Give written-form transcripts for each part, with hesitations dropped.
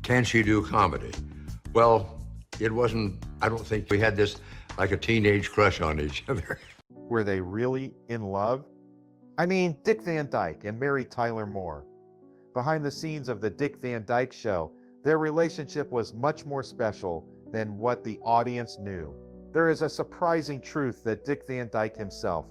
Can she do comedy? Well, it wasn't, I don't think we had this like a teenage crush on each other. Were they really in love? I mean, Dick Van Dyke and Mary Tyler Moore. Behind the scenes of the Dick Van Dyke Show, their relationship was much more special than what the audience knew. There is a surprising truth that Dick Van Dyke himself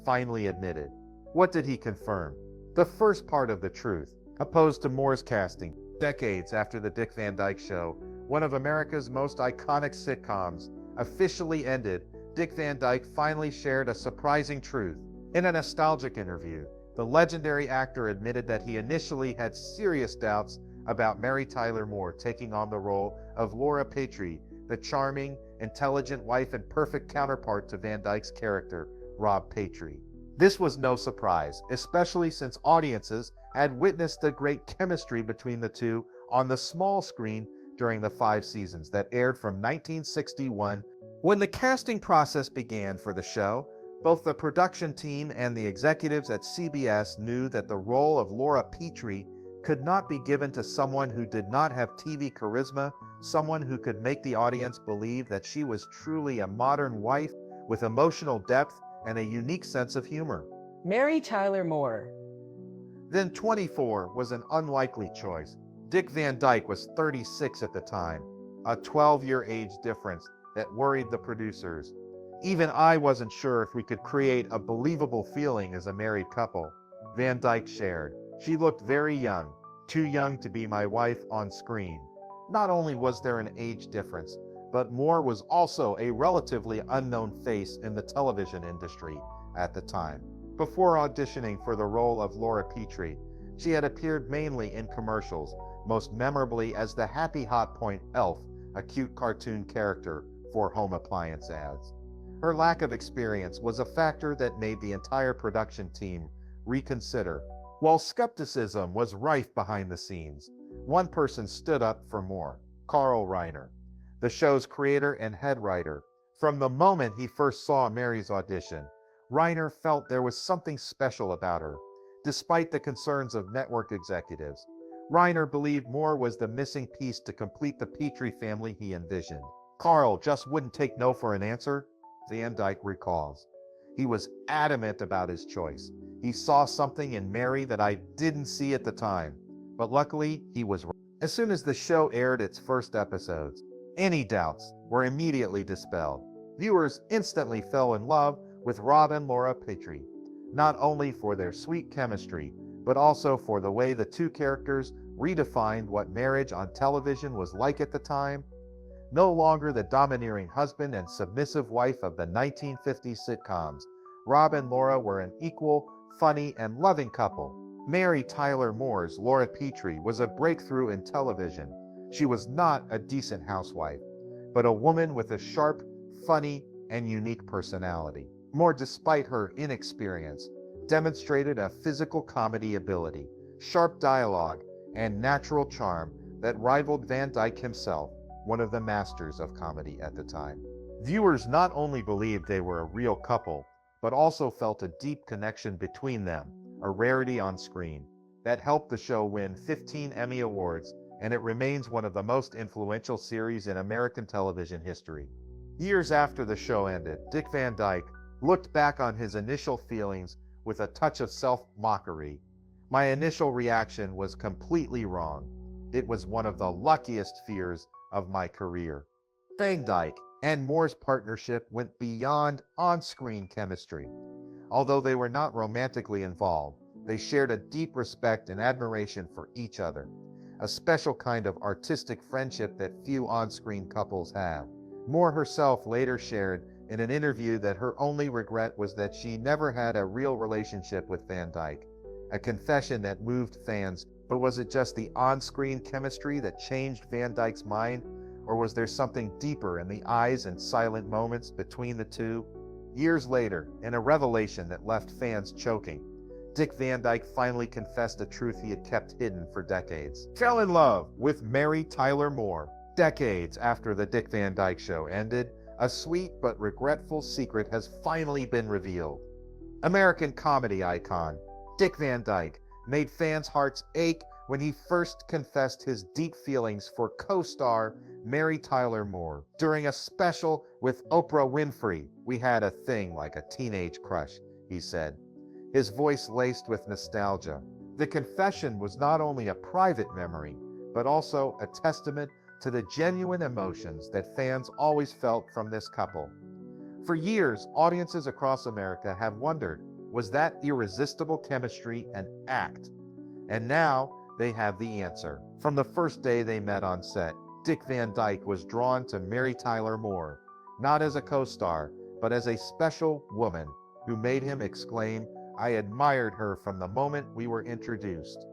finally admitted. What did he confirm? The first part of the truth, opposed to Moore's casting. Decades after the Dick Van Dyke Show, one of America's most iconic sitcoms, officially ended, Dick Van Dyke finally shared a surprising truth. In a nostalgic interview, the legendary actor admitted that he initially had serious doubts about Mary Tyler Moore taking on the role of Laura Petrie, the charming, intelligent wife and perfect counterpart to Van Dyke's character, Rob Petrie. This was no surprise, especially since audiences had witnessed the great chemistry between the two on the small screen during the 5 seasons that aired from 1961. When the casting process began for the show, both the production team and the executives at CBS knew that the role of Laura Petrie could not be given to someone who did not have TV charisma, someone who could make the audience believe that she was truly a modern wife with emotional depth and a unique sense of humor. Mary Tyler Moore. Then 24 was an unlikely choice. Dick Van Dyke was 36 at the time, a 12-year age difference that worried the producers. Even I wasn't sure if we could create a believable feeling as a married couple. Van Dyke shared, "She looked very young, too young to be my wife on screen." Not only was there an age difference, but Moore was also a relatively unknown face in the television industry at the time. Before auditioning for the role of Laura Petrie, she had appeared mainly in commercials, most memorably as the Happy Hot Point elf, a cute cartoon character for home appliance ads. Her lack of experience was a factor that made the entire production team reconsider. While skepticism was rife behind the scenes, one person stood up for Moore, Carl Reiner, the show's creator and head writer. From the moment he first saw Mary's audition, Reiner felt there was something special about her. Despite the concerns of network executives, Reiner believed Moore was the missing piece to complete the Petrie family he envisioned. Carl just wouldn't take no for an answer, Van Dyke recalls. He was adamant about his choice. He saw something in Mary that I didn't see at the time, but luckily he was right. As soon as the show aired its first episodes, any doubts were immediately dispelled. Viewers instantly fell in love with Rob and Laura Petrie, not only for their sweet chemistry, but also for the way the two characters redefined what marriage on television was like at the time. No longer the domineering husband and submissive wife of the 1950s sitcoms, Rob and Laura were an equal, funny, and loving couple. Mary Tyler Moore's Laura Petrie was a breakthrough in television. She was not a decent housewife, but a woman with a sharp, funny, and unique personality. Moore, despite her inexperience, demonstrated a physical comedy ability, sharp dialogue, and natural charm that rivaled Van Dyke himself, one of the masters of comedy at the time. Viewers not only believed they were a real couple, but also felt a deep connection between them, a rarity on screen, that helped the show win 15 Emmy Awards, and it remains one of the most influential series in American television history. Years after the show ended, Dick Van Dyke looked back on his initial feelings with a touch of self-mockery. "My initial reaction was completely wrong. It was one of the luckiest fears of my career." Van Dyke and Moore's partnership went beyond on-screen chemistry. Although they were not romantically involved, they shared a deep respect and admiration for each other, a special kind of artistic friendship that few on-screen couples have. Moore herself later shared in an interview that her only regret was that she never had a real relationship with Van Dyke, a confession that moved fans. But was it just the on-screen chemistry that changed Van Dyke's mind, or was there something deeper in the eyes and silent moments between the two? Years later, in a revelation that left fans choking, Dick Van Dyke finally confessed a truth he had kept hidden for decades. Fell in love with Mary Tyler Moore. Decades after the Dick Van Dyke Show ended, a sweet but regretful secret has finally been revealed. American comedy icon Dick Van Dyke made fans' hearts ache when he first confessed his deep feelings for co-star Mary Tyler Moore. During a special with Oprah Winfrey, we had a thing like a teenage crush, he said, his voice laced with nostalgia. The confession was not only a private memory, but also a testament to the genuine emotions that fans always felt from this couple. For years, audiences across America have wondered, was that irresistible chemistry an act? And now they have the answer. From the first day they met on set, Dick Van Dyke was drawn to Mary Tyler Moore, not as a co-star, but as a special woman who made him exclaim, "I admired her from the moment we were introduced."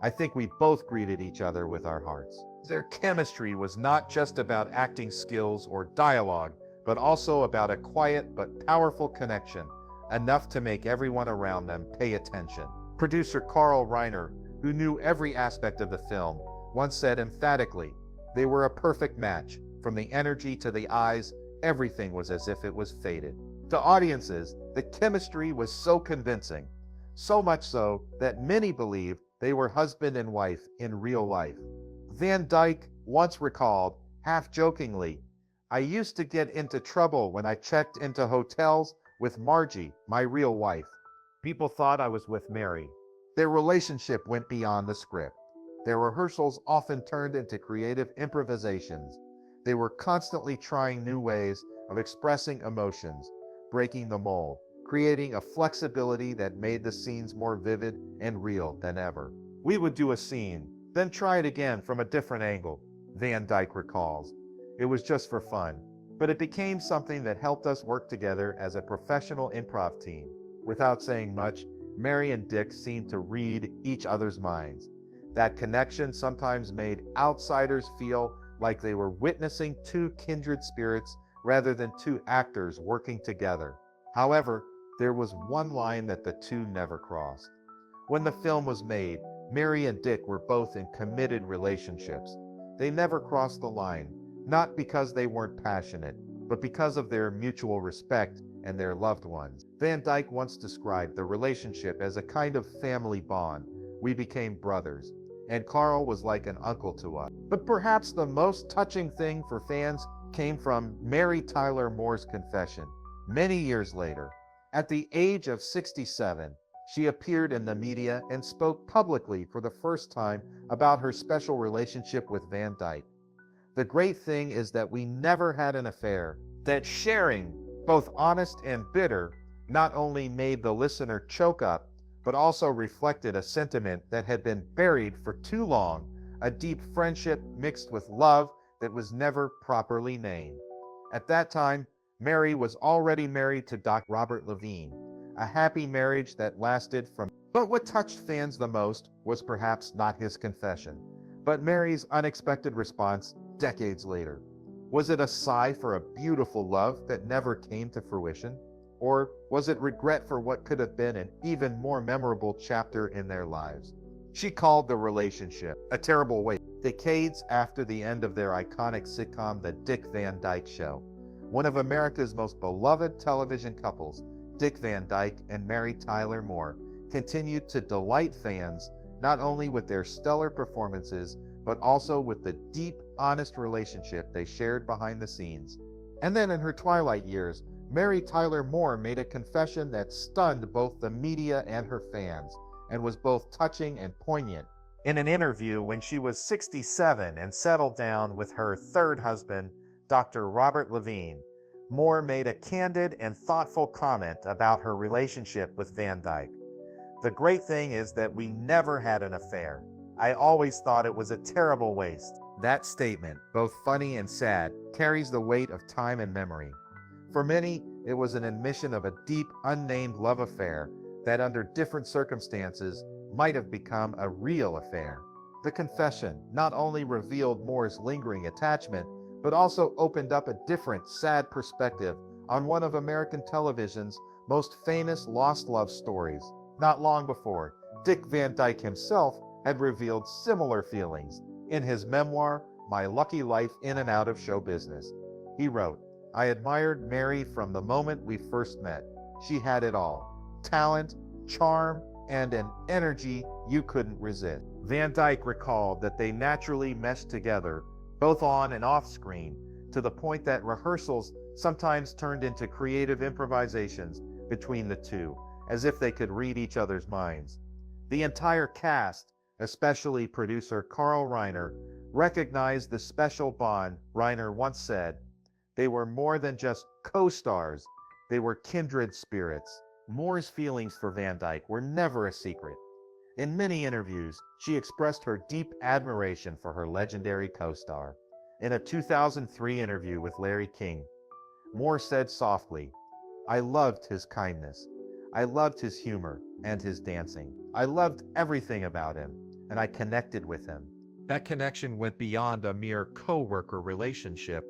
I think we both greeted each other with our hearts. Their chemistry was not just about acting skills or dialogue, but also about a quiet but powerful connection, enough to make everyone around them pay attention. Producer Carl Reiner, who knew every aspect of the film, once said emphatically, "They were a perfect match. From the energy to the eyes, everything was as if it was fated." To audiences, the chemistry was so convincing, so much so that many believed they were husband and wife in real life. Van Dyke once recalled, half jokingly, "I used to get into trouble when I checked into hotels with Margie, my real wife. People thought I was with Mary." Their relationship went beyond the script. Their rehearsals often turned into creative improvisations. They were constantly trying new ways of expressing emotions, breaking the mold, creating a flexibility that made the scenes more vivid and real than ever. "We would do a scene, then try it again from a different angle," Van Dyke recalls. "It was just for fun, but it became something that helped us work together as a professional improv team." Without saying much, Mary and Dick seemed to read each other's minds. That connection sometimes made outsiders feel like they were witnessing two kindred spirits rather than two actors working together. However, there was one line that the two never crossed. When the film was made, Mary and Dick were both in committed relationships. They never crossed the line, not because they weren't passionate, but because of their mutual respect and their loved ones. Van Dyke once described the relationship as a kind of family bond. "We became brothers, and Carl was like an uncle to us." But perhaps the most touching thing for fans came from Mary Tyler Moore's confession. Many years later, at the age of 67, she appeared in the media and spoke publicly for the first time about her special relationship with Van Dyke. "The great thing is that we never had an affair, that sharing, both honest and bitter, not only made the listener choke up, but also reflected a sentiment that had been buried for too long, a deep friendship mixed with love that was never properly named." At that time, Mary was already married to Dr. Robert Levine, a happy marriage that lasted from. But what touched fans the most was perhaps not his confession, but Mary's unexpected response decades later. Was it a sigh for a beautiful love that never came to fruition? Or was it regret for what could have been an even more memorable chapter in their lives? She called the relationship a terrible waste. Decades after the end of their iconic sitcom, The Dick Van Dyke Show, one of America's most beloved television couples, Dick Van Dyke and Mary Tyler Moore, continued to delight fans not only with their stellar performances, but also with the deep, honest relationship they shared behind the scenes. And then in her twilight years, Mary Tyler Moore made a confession that stunned both the media and her fans, and was both touching and poignant. In an interview when she was 67 and settled down with her third husband, Dr. Robert Levine, Moore made a candid and thoughtful comment about her relationship with Van Dyke. "The great thing is that we never had an affair. I always thought it was a terrible waste." That statement, both funny and sad, carries the weight of time and memory. For many, it was an admission of a deep, unnamed love affair that under different circumstances might have become a real affair. The confession not only revealed Moore's lingering attachment, but also opened up a different, sad perspective on one of American television's most famous lost love stories. Not long before, Dick Van Dyke himself had revealed similar feelings in his memoir, My Lucky Life in and Out of Show Business. He wrote, "I admired Mary from the moment we first met. She had it all: talent, charm, and an energy you couldn't resist. Van Dyke recalled that they naturally meshed together, both on and off screen, to the point that rehearsals sometimes turned into creative improvisations between the two, as if they could read each other's minds. The entire cast, especially producer Carl Reiner, recognized the special bond. Reiner once said, "They were more than just co-stars, they were kindred spirits." Moore's feelings for Van Dyke were never a secret. In many interviews, she expressed her deep admiration for her legendary co-star. In a 2003 interview with Larry King, Moore said softly, "I loved his kindness. I loved his humor and his dancing. I loved everything about him, and I connected with him." That connection went beyond a mere co-worker relationship.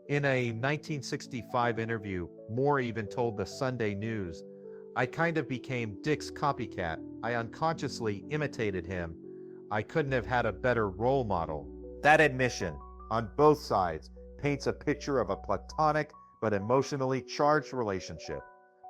In a 1965 interview, Moore even told the Sunday News, "I kind of became Dick's copycat. I unconsciously imitated him. I couldn't have had a better role model." That admission, on both sides, paints a picture of a platonic but emotionally charged relationship.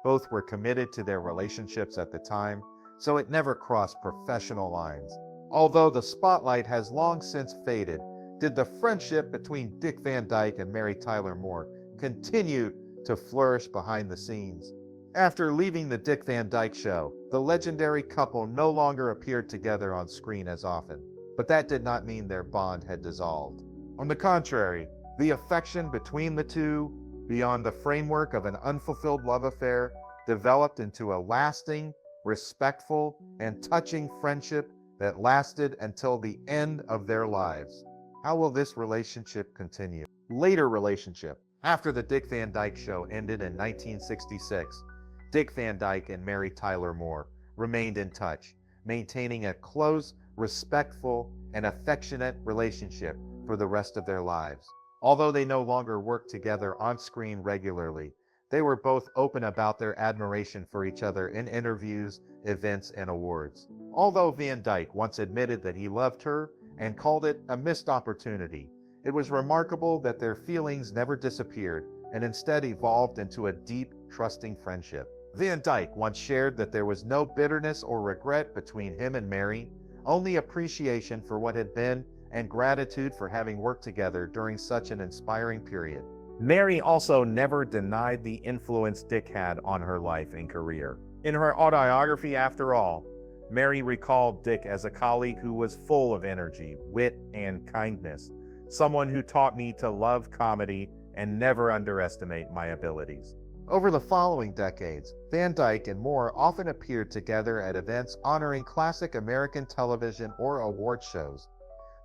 Both were committed to their relationships at the time, so it never crossed professional lines. Although the spotlight has long since faded, did the friendship between Dick Van Dyke and Mary Tyler Moore continue to flourish behind the scenes? After leaving the Dick Van Dyke Show, the legendary couple no longer appeared together on screen as often, but that did not mean their bond had dissolved. On the contrary, the affection between the two, beyond the framework of an unfulfilled love affair, developed into a lasting, respectful, and touching friendship that lasted until the end of their lives. How will this relationship continue? Later relationship. After the Dick Van Dyke Show ended in 1966, Dick Van Dyke and Mary Tyler Moore remained in touch, maintaining a close, respectful, and affectionate relationship for the rest of their lives. Although they no longer worked together on screen regularly, they were both open about their admiration for each other in interviews, events, and awards. Although Van Dyke once admitted that he loved her and called it a missed opportunity, it was remarkable that their feelings never disappeared and instead evolved into a deep, trusting friendship. Van Dyke once shared that there was no bitterness or regret between him and Mary, only appreciation for what had been and gratitude for having worked together during such an inspiring period. Mary also never denied the influence Dick had on her life and career. In her autobiography, After All, Mary recalled Dick as a colleague who was full of energy, wit, and kindness, someone who taught me to love comedy and never underestimate my abilities. Over the following decades, Van Dyke and Moore often appeared together at events honoring classic American television or award shows.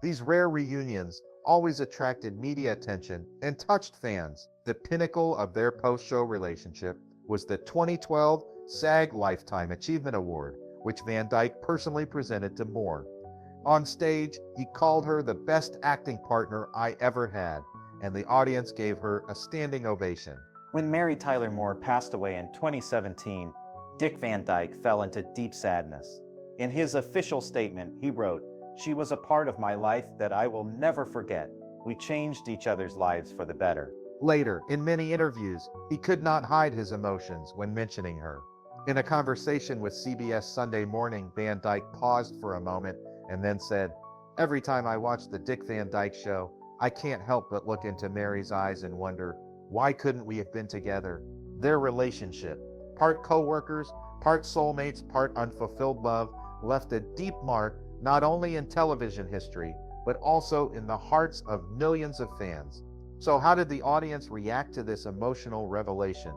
These rare reunions always attracted media attention and touched fans. The pinnacle of their post-show relationship was the 2012 SAG Lifetime Achievement Award, which Van Dyke personally presented to Moore. On stage, he called her the best acting partner I ever had, and the audience gave her a standing ovation. When Mary Tyler Moore passed away in 2017, Dick Van Dyke fell into deep sadness. In his official statement, he wrote, "She was a part of my life that I will never forget. We changed each other's lives for the better." Later, in many interviews, he could not hide his emotions when mentioning her. In a conversation with CBS Sunday Morning, Van Dyke paused for a moment and then said, "Every time I watch the Dick Van Dyke Show, I can't help but look into Mary's eyes and wonder, why couldn't we have been together?" Their relationship, part co-workers, part soulmates, part unfulfilled love, left a deep mark not only in television history, but also in the hearts of millions of fans. So how did the audience react to this emotional revelation?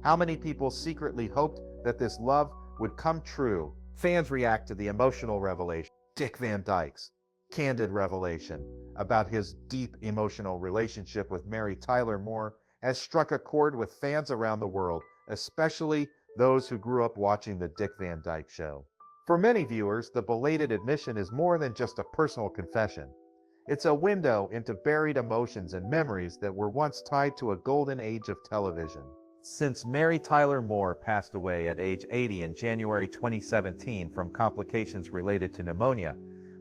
How many people secretly hoped that this love would come true? Fans react to the emotional revelation. Dick Van Dyke's candid revelation about his deep emotional relationship with Mary Tyler Moore has struck a chord with fans around the world, especially those who grew up watching the Dick Van Dyke Show. For many viewers, the belated admission is more than just a personal confession. It's a window into buried emotions and memories that were once tied to a golden age of television. Since Mary Tyler Moore passed away at age 80 in January 2017 from complications related to pneumonia,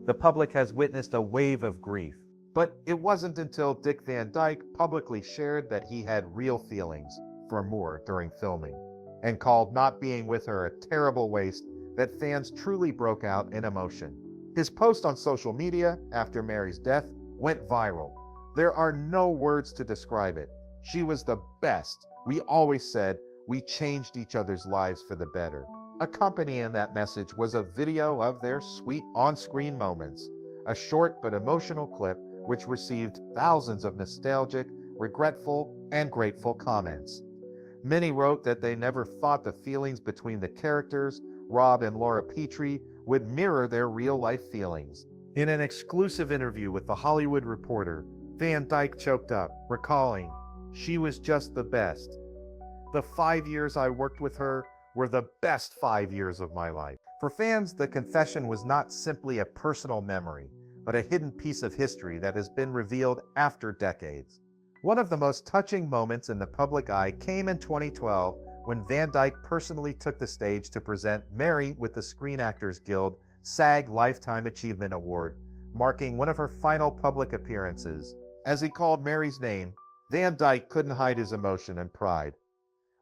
the public has witnessed a wave of grief. But it wasn't until Dick Van Dyke publicly shared that he had real feelings for Moore during filming, and called not being with her a terrible waste that fans truly broke out in emotion. His post on social media after Mary's death went viral. There are no words to describe it. She was the best. We always said we changed each other's lives for the better. Accompanying that message was a video of their sweet on-screen moments, a short but emotional clip which received thousands of nostalgic, regretful, and grateful comments. Many wrote that they never thought the feelings between the characters, Rob and Laura Petrie, would mirror their real-life feelings. In an exclusive interview with The Hollywood Reporter, Van Dyke choked up, recalling, "She was just the best. The 5 years I worked with her were the best 5 years of my life." For fans, the confession was not simply a personal memory, but a hidden piece of history that has been revealed after decades. One of the most touching moments in the public eye came in 2012 when Van Dyke personally took the stage to present Mary with the Screen Actors Guild SAG Lifetime Achievement Award, marking one of her final public appearances. As he called Mary's name, Van Dyke couldn't hide his emotion and pride.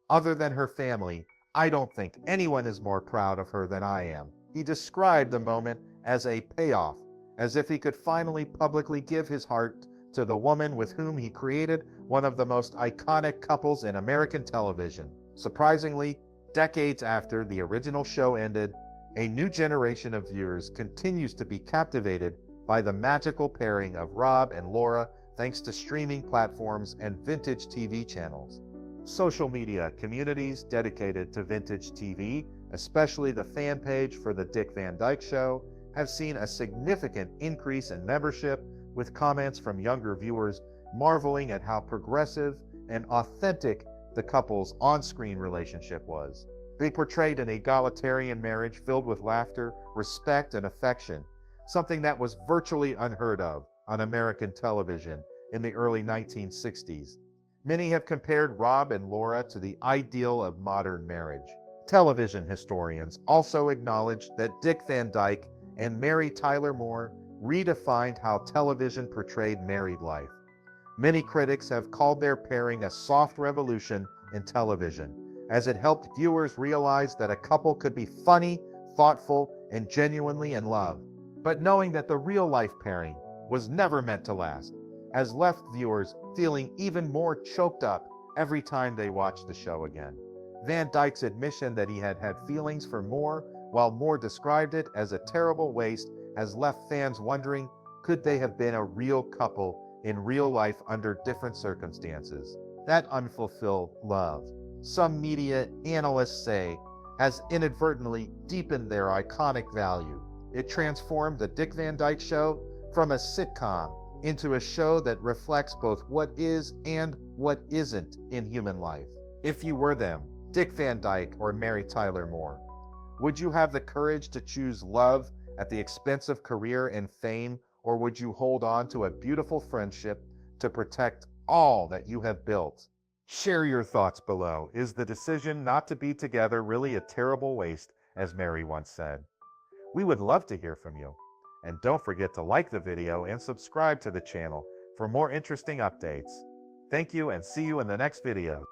"Other than her family, I don't think anyone is more proud of her than I am." He described the moment as a payoff, as if he could finally publicly give his heart to the woman with whom he created one of the most iconic couples in American television. Surprisingly, decades after the original show ended, a new generation of viewers continues to be captivated by the magical pairing of Rob and Laura thanks to streaming platforms and vintage TV channels. Social media communities dedicated to vintage TV, especially the fan page for The Dick Van Dyke Show, have seen a significant increase in membership, with comments from younger viewers marveling at how progressive and authentic the couple's on-screen relationship was. They portrayed an egalitarian marriage filled with laughter, respect, and affection, something that was virtually unheard of on American television in the early 1960s. Many have compared Rob and Laura to the ideal of modern marriage. Television historians also acknowledge that Dick Van Dyke and Mary Tyler Moore redefined how television portrayed married life. Many critics have called their pairing a soft revolution in television, as it helped viewers realize that a couple could be funny, thoughtful, and genuinely in love. But knowing that the real-life pairing was never meant to last has left viewers feeling even more choked up every time they watch the show again. Van Dyke's admission that he had had feelings for Moore, while Moore described it as a terrible waste, has left fans wondering, could they have been a real couple in real life under different circumstances? That unfulfilled love, some media analysts say, has inadvertently deepened their iconic value. It transformed the Dick Van Dyke Show from a sitcom into a show that reflects both what is and what isn't in human life. If you were them, Dick Van Dyke or Mary Tyler Moore, would you have the courage to choose love at the expense of career and fame, or would you hold on to a beautiful friendship to protect all that you have built? Share your thoughts below. Is the decision not to be together really a terrible waste, as Mary once said? We would love to hear from you. And don't forget to like the video and subscribe to the channel for more interesting updates. Thank you and see you in the next video.